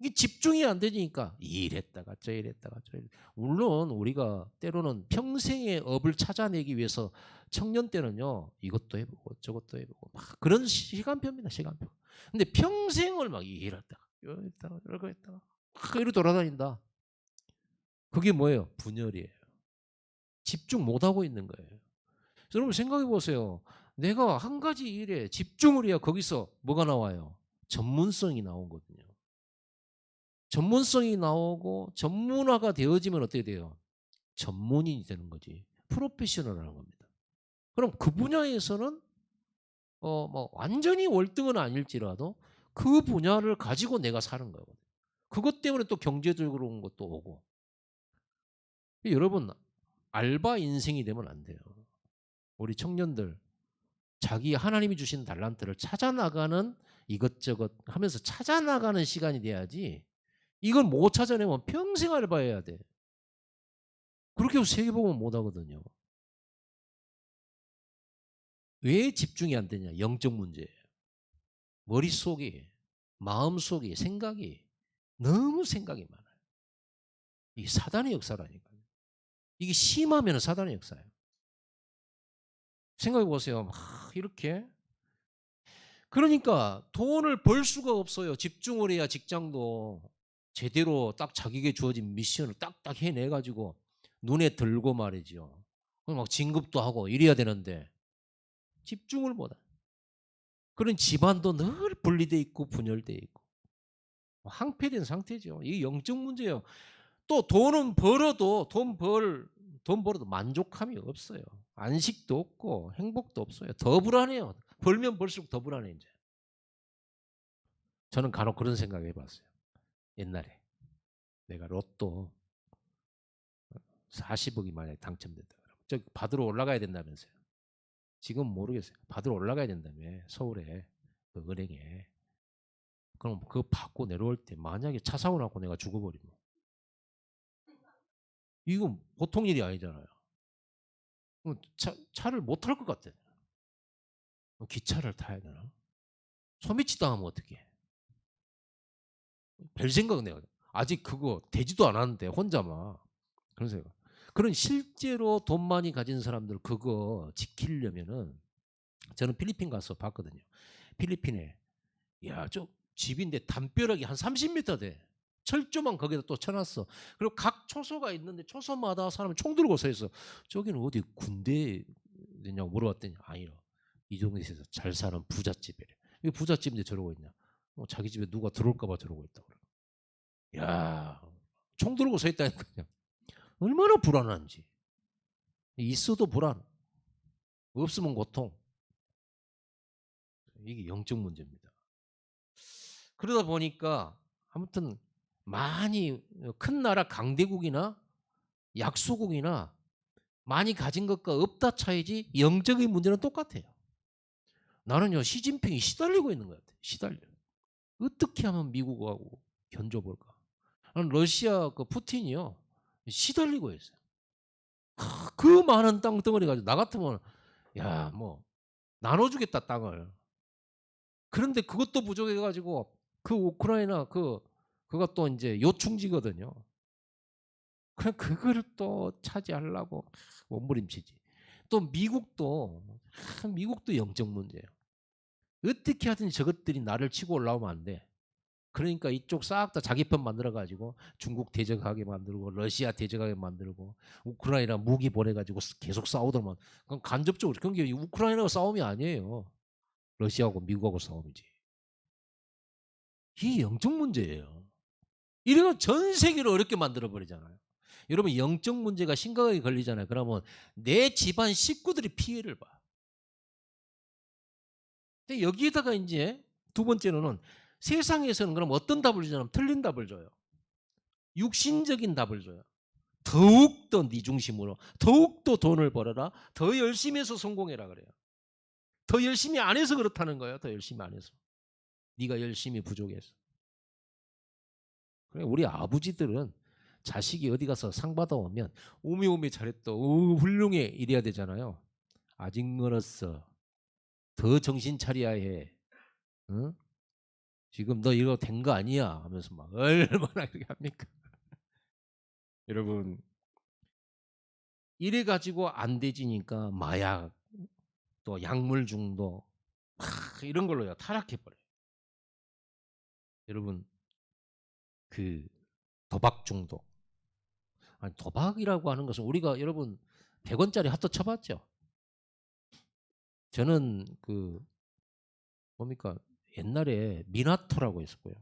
이게 집중이 안 되니까 이 일했다가 저 일했다가 저 일. 물론 우리가 때로는 평생의 업을 찾아내기 위해서 청년 때는요. 이것도 해보고 저것도 해보고 막 그런 시간표입니다. 시간표. 근데 평생을 막 일했다가 이거 했다가 저거 했다가 막 이리 돌아다닌다. 그게 뭐예요? 분열이에요. 집중 못하고 있는 거예요. 여러분 생각해 보세요. 내가 한 가지 일에 집중을 해야 거기서 뭐가 나와요? 전문성이 나오거든요. 전문성이 나오고 전문화가 되어지면 어떻게 돼요? 전문인이 되는 거지. 프로페셔널이라는 겁니다. 그럼 그 분야에서는 뭐 완전히 월등은 아닐지라도 그 분야를 가지고 내가 사는 거거든요. 그것 때문에 또 경제적으로 온 것도 오고. 여러분 알바 인생이 되면 안 돼요. 우리 청년들 자기 하나님이 주신 달란트를 찾아 나가는 이것저것 하면서 찾아 나가는 시간이 돼야지. 이걸 못 찾아내면 평생 알바해야 돼. 그렇게 해서 세계복음 못 하거든요. 왜 집중이 안 되냐? 영적 문제예요. 머릿속이, 마음속이, 생각이 너무 생각이 많아요. 이게 사단의 역사라니까요. 이게 심하면 사단의 역사예요. 생각해 보세요. 막 이렇게. 그러니까 돈을 벌 수가 없어요. 집중을 해야 직장도 제대로 딱 자기에게 주어진 미션을 딱딱 해내가지고 눈에 들고 말이죠. 막 진급도 하고 이래야 되는데 집중을 못해. 그런 집안도 늘 분리돼 있고 분열돼 있고 황폐된 상태죠. 이게 영적 문제예요. 또 돈 벌어도 만족함이 없어요. 안식도 없고 행복도 없어요. 더 불안해요. 벌면 벌수록 더 불안해 이제. 저는 간혹 그런 생각 해봤어요. 옛날에 내가 로또 40억이 만약에 당첨됐다 그러면 저 받으러 올라가야 된다면서요. 지금 모르겠어요. 받으러 올라가야 된다며 서울에 그 은행에. 그럼 그거 받고 내려올 때 만약에 차 사고 나고 내가 죽어버리면 이건 보통 일이 아니잖아요. 차를 못 탈 것 같아. 기차를 타야 되나? 소매치 당하면 어떡해? 별 생각은 내가 아직 그거 되지도 않았는데 혼자만 그런 생각. 그런 실제로 돈 많이 가진 사람들 그거 지키려면은 저는 필리핀 가서 봤거든요. 필리핀에 야, 저 집인데 담벼락이 한 30m 돼. 철조망 거기다 또 쳐놨어. 그리고 각 초소가 있는데 초소마다 사람이 총 들고 서 있어. 저기는 어디 군대냐고 물어봤더니 아니요. 이 동네에서 잘 사는 부잣집이래. 이게 부잣집인데 저러고 있냐. 자기 집에 누가 들어올까봐 저러고 있다고. 야, 총 들고 서 있다니까요. 얼마나 불안한지. 있어도 불안. 없으면 고통. 이게 영적 문제입니다. 그러다 보니까 아무튼 많이 큰 나라 강대국이나 약소국이나 많이 가진 것과 없다 차이지 영적인 문제는 똑같아요. 나는요 시진핑이 시달리고 있는 것 같아요. 시달려. 어떻게 하면 미국하고 견뎌볼까? 나는 러시아 그 푸틴이요 시달리고 있어요. 그 많은 땅덩어리 가지고 나 같으면 야 뭐 나눠주겠다 땅을. 그런데 그것도 부족해가지고 그 우크라이나 그가 또 이제 요충지거든요. 그럼 그거를 또 차지하려고 몸부림치지. 또 미국도 영적 문제예요. 어떻게 하든지 저것들이 나를 치고 올라오면 안 돼. 그러니까 이쪽 싹 다 자기 편 만들어가지고 중국 대적하게 만들고 러시아 대적하게 만들고 우크라이나 무기 보내가지고 계속 싸우더만. 그건 간접적으로 그런 게 우크라이나가 싸움이 아니에요. 러시아하고 미국하고 싸움이지. 이게 영적 문제예요. 이러면 전 세계를 어렵게 만들어버리잖아요. 여러분 영적 문제가 심각하게 걸리잖아요. 그러면 내 집안 식구들이 피해를 봐. 근데 여기에다가 이제 두 번째로는 세상에서는 그럼 어떤 답을 주냐면 틀린 답을 줘요. 육신적인 답을 줘요. 더욱더 네 중심으로 더욱더 돈을 벌어라. 더 열심히 해서 성공해라 그래요. 더 열심히 안 해서 그렇다는 거예요. 더 열심히 안 해서. 네가 열심히 부족해서. 그래 우리 아버지들은 자식이 어디 가서 상 받아오면 오메오메 잘했다. 오 훌륭해 이래야 되잖아요. 아직 멀었어. 더 정신 차려야 해. 응? 지금 너 이거 된 거 아니야 하면서 막 얼마나 그렇게 합니까? 여러분 이래 가지고 안 되지니까 마약 또 약물 중독 이런 걸로요 타락해 버려요. 여러분 그 도박 중독. 아니 도박이라고 하는 것은 우리가 여러분 100원짜리 핫도 쳐봤죠? 저는 그 뭡니까 옛날에 미나토라고 했었고요.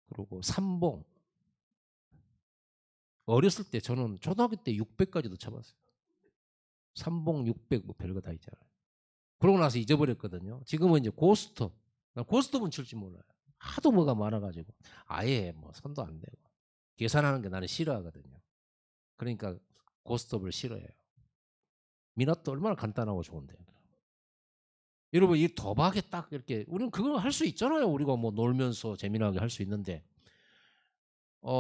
그리고 삼봉 어렸을 때 저는 초등학교 때 600까지도 쳐봤어요. 삼봉 600 뭐 별거 다 있잖아요. 그러고 나서 잊어버렸거든요. 지금은 이제 고스톱. 난 고스톱은 칠 줄 몰라요. 하도 뭐가 많아가지고 아예 뭐 손도 안 대고 계산하는 게 나는 싫어하거든요. 그러니까 고스톱을 싫어해요. 미나토 얼마나 간단하고 좋은데. 여러분 이 도박에 딱 이렇게 우리는 그걸 할 수 있잖아요. 우리가 뭐 놀면서 재미나게 할 수 있는데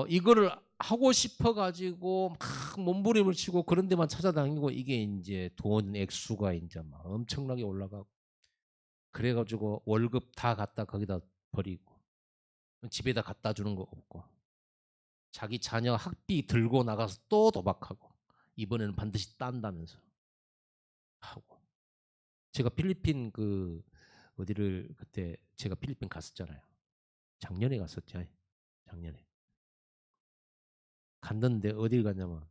이거를 하고 싶어 가지고 막 몸부림을 치고 그런 데만 찾아다니고 이게 이제 돈 액수가 이제 막 엄청나게 올라가고 그래 가지고 월급 다 갖다 거기다 버리고 집에다 갖다 주는 거 없고 자기 자녀 학비 들고 나가서 또 도박하고 이번에는 반드시 딴다면서 하고 제가 필리핀 그 어디를 그때 제가 필리핀 갔었잖아요. 작년에 갔었죠. 작년에 갔는데 어딜 갔냐면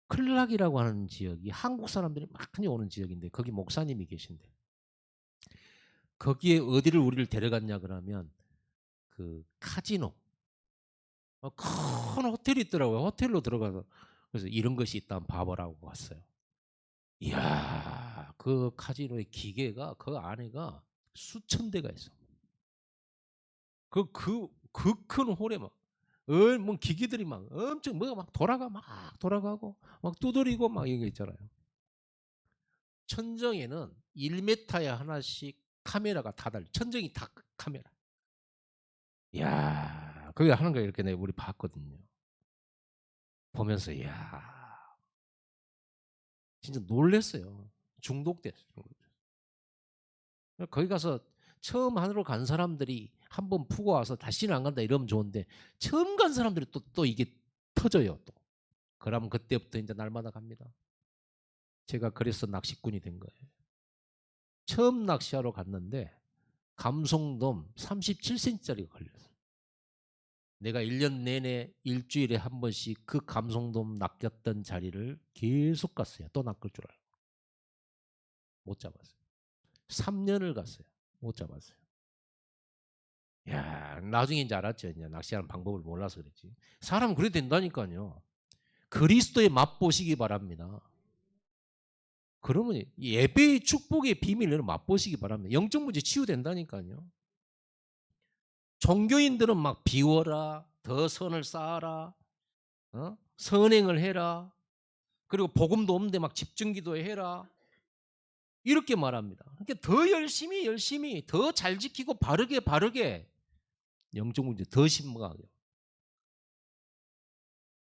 클락이라고 하는 지역이 한국 사람들이 많이 오는 지역인데 거기 목사님이 계신데 거기에 어디를 우리를 데려갔냐 그러면 그 카지노 큰 호텔이 있더라고요. 호텔로 들어가서 그래서 이런 것이 있다면 봐보라고 왔어요. 이야 그 카지노의 기계가 그 안에가 수천 대가 있어. 그 큰 홀에 뭐 기기들이 막 엄청 뭐가 막 돌아가고 막 두드리고 막 이게 있잖아요. 천정에는 1m에 하나씩 카메라가 다 달려. 천정이 다 카메라. 이야, 그게 하는 거 이렇게 우리 봤거든요. 보면서 이야, 진짜 놀랬어요. 중독됐어요. 거기 가서 처음 하늘로 간 사람들이 한번 푸고 와서 다시는 안 간다 이러면 좋은데 처음 간 사람들이 또 이게 터져요. 또. 그러면 그때부터 이제 날마다 갑니다. 제가 그래서 낚시꾼이 된 거예요. 처음 낚시하러 갔는데 감성돔 37cm짜리가 걸렸어요. 내가 1년 내내 일주일에 한 번씩 그 감성돔 낚였던 자리를 계속 갔어요. 또 낚을 줄 알고. 못 잡았어요. 3년을 갔어요. 못 잡았어요. 야, 나중에 이제 알았죠. 이제 낚시하는 방법을 몰라서 그랬지. 사람은 그래 된다니까요. 그리스도의 맛 보시기 바랍니다. 그러면 예배의 축복의 비밀을 맛보시기 바랍니다. 영적 문제 치유된다니까요. 종교인들은 막 비워라, 더 선을 쌓아라, 선행을 해라, 그리고 복음도 없는데 막 집중기도 해라, 이렇게 말합니다. 그러니까 더 열심히 더 잘 지키고 바르게 영적 문제 더 심각하게.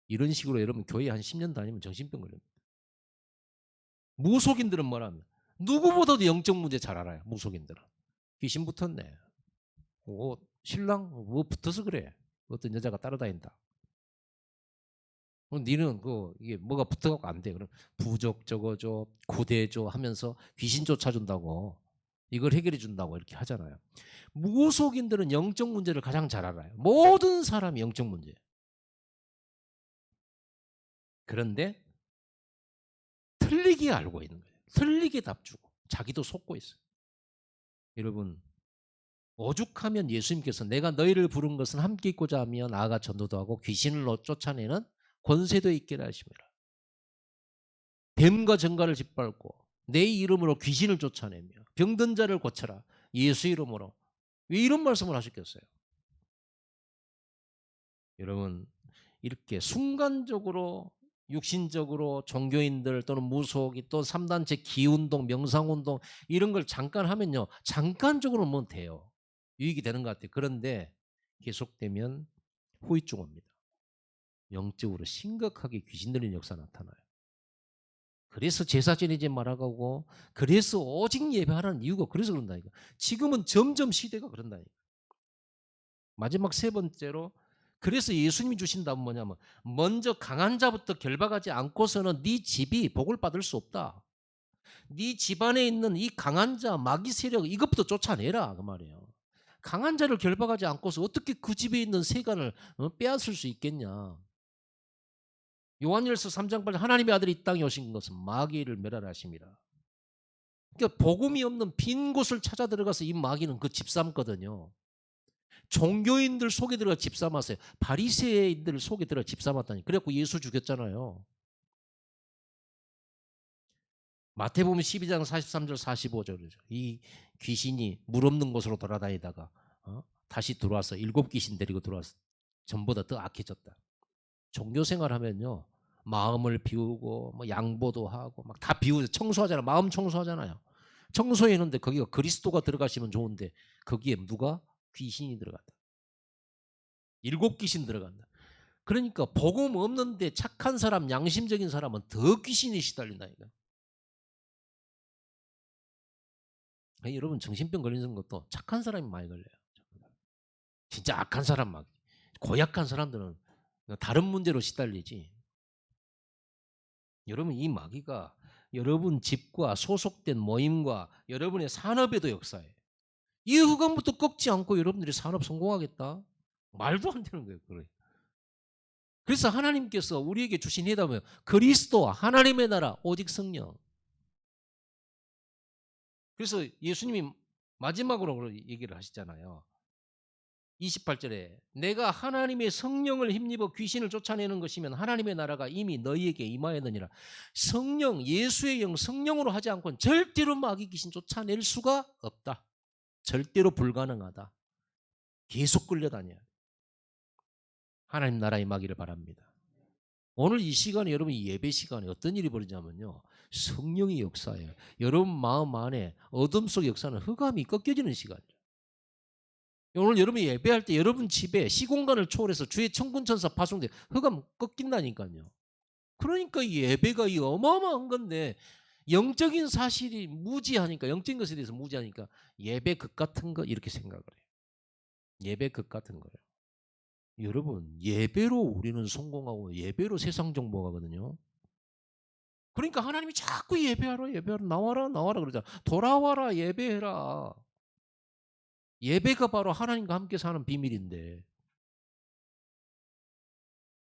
이런 식으로 여러분 교회 한 10년 다니면 정신병 걸립니다. 무속인들은 뭐랍니까? 누구보다도 영적 문제 잘 알아요. 무속인들은. 귀신 붙었네. 신랑 뭐 붙어서 그래. 어떤 여자가 따라다닌다. 니는 이게 뭐가 붙어갖고 안 돼. 그럼 부적 적어줘, 구대줘 하면서 귀신 쫓아준다고, 이걸 해결해 준다고 이렇게 하잖아요. 무속인들은 영적 문제를 가장 잘 알아요. 모든 사람이 영적 문제. 그런데 틀리게 알고 있는 거예요. 틀리게 답 주고 자기도 속고 있어요. 여러분, 오죽하면 예수님께서 내가 너희를 부른 것은 함께 있고자 하며 나아가 전도도 하고 귀신을 쫓아내는 권세도 있게 하심이라. 뱀과 정갈을 짓밟고 내 이름으로 귀신을 쫓아내며 병든 자를 고쳐라. 예수 이름으로. 왜 이런 말씀을 하셨겠어요? 여러분, 이렇게 순간적으로 육신적으로 종교인들 또는 무속이 또 3단체 기운동, 명상운동 이런 걸 잠깐 하면요, 잠깐적으로는 뭐 돼요. 유익이 되는 것 같아요. 그런데 계속되면 후유증 옵니다. 영적으로 심각하게 귀신 들린 역사 나타나요. 그래서 제사 지내지 말아가고, 그래서 오직 예배하라는 이유가 그래서 그런다니까. 지금은 점점 시대가 그런다니까. 마지막 세 번째로, 그래서 예수님이 주신 답은 뭐냐면, 먼저 강한 자부터 결박하지 않고서는 네 집이 복을 받을 수 없다. 네 집안에 있는 이 강한 자, 마귀 세력, 이것부터 쫓아내라 그 말이에요. 강한 자를 결박하지 않고서 어떻게 그 집에 있는 세간을 빼앗을 수 있겠냐. 요한일서 3장 8절, 하나님의 아들이 이 땅에 오신 것은 마귀를 멸하라심이라. 그러니까 복음이 없는 빈 곳을 찾아 들어가서 이 마귀는 그 집 삼거든요. 종교인들 속에 들어가 집 삼았어요. 바리새인들 속에 들어가 집 삼았다니. 그래갖고 예수 죽였잖아요. 마태복음 12장 43절 45절. 이 귀신이 물 없는 곳으로 돌아다니다가 다시 들어와서 7귀신 데리고 들어와서 전보다 더 악해졌다. 종교 생활하면요, 마음을 비우고 뭐 양보도 하고 막 다 비우고 청소하잖아요. 마음 청소하잖아요. 청소했는데 거기가 그리스도가 들어가시면 좋은데 거기에 누가? 귀신이 들어간다. 7귀신 들어간다. 그러니까 복음 없는데 착한 사람, 양심적인 사람은 더 귀신이 시달린다니까. 여러분, 정신병 걸리는 것도 착한 사람이 많이 걸려요. 진짜 악한 사람, 막 고약한 사람들은 다른 문제로 시달리지. 여러분, 이 마귀가 여러분 집과 소속된 모임과 여러분의 산업에도 역사해. 이 후광부터 꺾지 않고 여러분들이 산업 성공하겠다? 말도 안 되는 거예요. 그래. 그래서 하나님께서 우리에게 주신 해답은 그리스도와 하나님의 나라 오직 성령. 그래서 예수님이 마지막으로 얘기를 하시잖아요. 28절에 내가 하나님의 성령을 힘입어 귀신을 쫓아내는 것이면 하나님의 나라가 이미 너희에게 임하였느니라. 성령, 예수의 영, 성령으로 하지 않고는 절대로 마귀 귀신 쫓아낼 수가 없다. 절대로 불가능하다. 계속 끌려다녀야 돼. 하나님 나라 임하기를 바랍니다. 오늘 이 시간에, 여러분 이 예배 시간에 어떤 일이 벌어지냐면요, 성령의 역사예요. 여러분 마음 안에 어둠 속 역사는 흑암이 꺾여지는 시간이에요. 오늘 여러분이 예배할 때 여러분 집에 시공간을 초월해서 주의 천군천사 파송돼 흑암 꺾인다니까요. 그러니까 이 예배가 이 어마어마한 건데, 영적인 사실이 무지하니까, 영적인 것에 대해서 무지하니까 예배 극 같은 거 이렇게 생각을 해요. 예배 극 같은 거예요. 여러분, 예배로 우리는 성공하고 예배로 세상 정복하거든요. 그러니까 하나님이 자꾸 예배하라 나와라 그러잖아. 돌아와라, 예배해라. 예배가 바로 하나님과 함께 사는 비밀인데,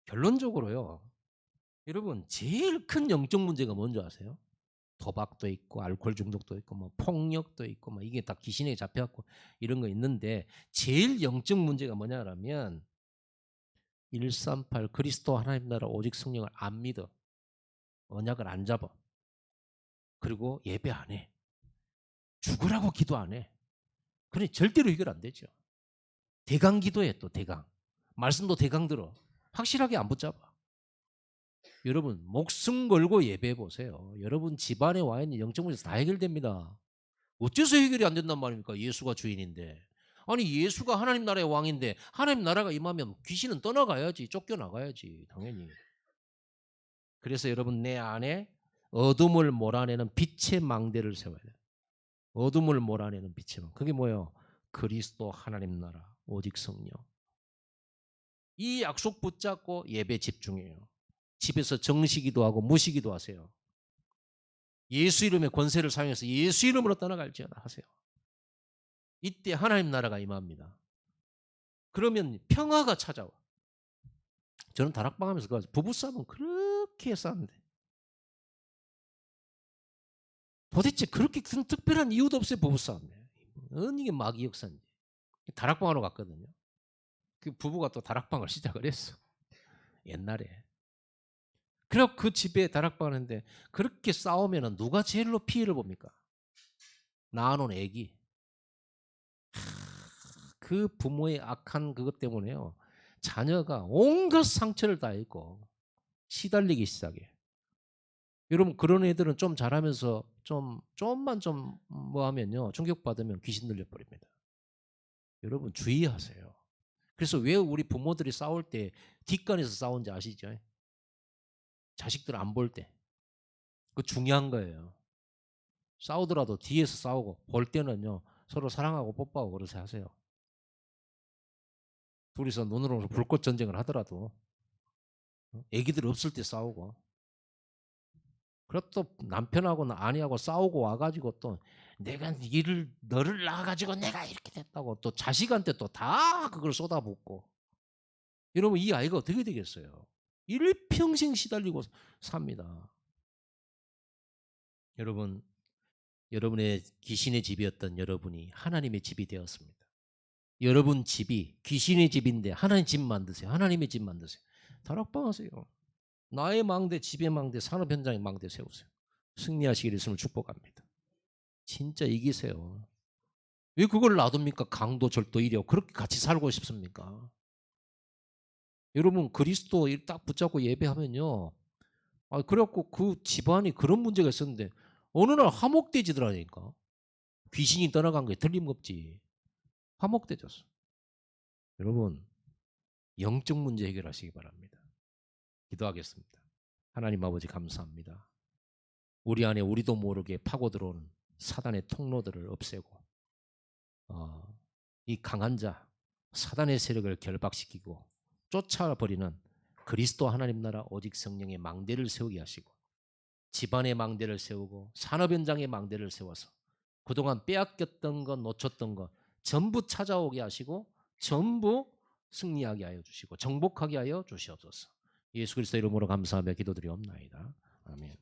결론적으로요, 여러분 제일 큰 영적 문제가 뭔지 아세요? 도박도 있고 알코올 중독도 있고 뭐 폭력도 있고 뭐 이게 다 귀신에 잡혀갖고 이런 거 있는데, 제일 영적 문제가 뭐냐라면 138 그리스도 하나님 나라 오직 성령을 안 믿어. 언약을 안 잡아. 그리고 예배 안 해. 죽으라고 기도 안 해. 그래 절대로 해결 안 되죠. 대강 기도해 또 대강. 말씀도 대강 들어. 확실하게 안 붙잡아. 여러분 목숨 걸고 예배해 보세요. 여러분 집안에 와 있는 영적 문제에서 다 해결됩니다. 어째서 해결이 안 된단 말입니까? 예수가 주인인데. 아니 예수가 하나님 나라의 왕인데 하나님 나라가 임하면 귀신은 떠나가야지. 쫓겨나가야지. 당연히. 그래서 여러분 내 안에 어둠을 몰아내는 빛의 망대를 세워야 돼요. 어둠을 몰아내는 빛의 망대. 그게 뭐예요? 그리스도 하나님 나라 오직 성령. 이 약속 붙잡고 예배 집중해요. 집에서 정시기도 하고 무시기도 하세요. 예수 이름의 권세를 사용해서 예수 이름으로 떠나갈지어다 하세요. 이때 하나님 나라가 임합니다. 그러면 평화가 찾아와. 저는 다락방 하면서 부부싸움은 그렇게 싸는데 도대체 그렇게 큰 특별한 이유도 없어요. 부부싸움에. 이게 마귀 역사인지. 다락방하러 갔거든요. 그 부부가 또 다락방을 시작을 했어. 옛날에. 그래서 그 집에 다락방 하는데 그렇게 싸우면 누가 제일로 피해를 봅니까? 낳아놓은 애기. 그 부모의 악한 그것 때문에요. 자녀가 온갖 상처를 다 입고 시달리기 시작해. 여러분 그런 애들은 좀 자라면서 좀만 좀 뭐 하면요. 충격받으면 귀신 들려버립니다. 여러분 주의하세요. 그래서 왜 우리 부모들이 싸울 때 뒷간에서 싸운지 아시죠? 자식들 안 볼 때. 그거 중요한 거예요. 싸우더라도 뒤에서 싸우고 볼 때는요. 서로 사랑하고 뽀뽀하고 그러세요 하세요. 둘이서 눈으로 불꽃 전쟁을 하더라도 애기들 없을 때 싸우고 그리고 또 남편하고 아내하고 싸우고 와가지고 또 내가 너를 낳아가지고 내가 이렇게 됐다고 또 자식한테 또 다 그걸 쏟아붓고 여러분 이 아이가 어떻게 되겠어요? 일평생 시달리고 삽니다. 여러분 여러분의 귀신의 집이었던 여러분이 하나님의 집이 되었습니다. 여러분 집이 귀신의 집인데 하나님 집 만드세요. 하나님의 집 만드세요. 다락방 하세요. 나의 망대, 집의 망대, 산업 현장의 망대 세우세요. 승리하시기를 있음을 축복합니다. 진짜 이기세요. 왜 그걸 놔둡니까? 강도, 절도, 이력 그렇게 같이 살고 싶습니까? 여러분 그리스도 딱 붙잡고 예배하면요. 그래갖고 그 집안이 그런 문제가 있었는데 어느 날 화목돼지더라니까. 귀신이 떠나간 게 틀림없지. 화목돼졌어. 여러분 영적 문제 해결하시기 바랍니다. 기도하겠습니다. 하나님 아버지 감사합니다. 우리 안에 우리도 모르게 파고 들어오는 사단의 통로들을 없애고 이 강한 자 사단의 세력을 결박시키고 쫓아버리는 그리스도 하나님 나라 오직 성령의 망대를 세우게 하시고 집안의 망대를 세우고 산업 현장의 망대를 세워서 그동안 빼앗겼던 것 놓쳤던 것 전부 찾아오게 하시고 전부 승리하게 하여 주시고 정복하게 하여 주시옵소서. 예수 그리스도 이름으로 감사하며 기도드리옵나이다. 아멘.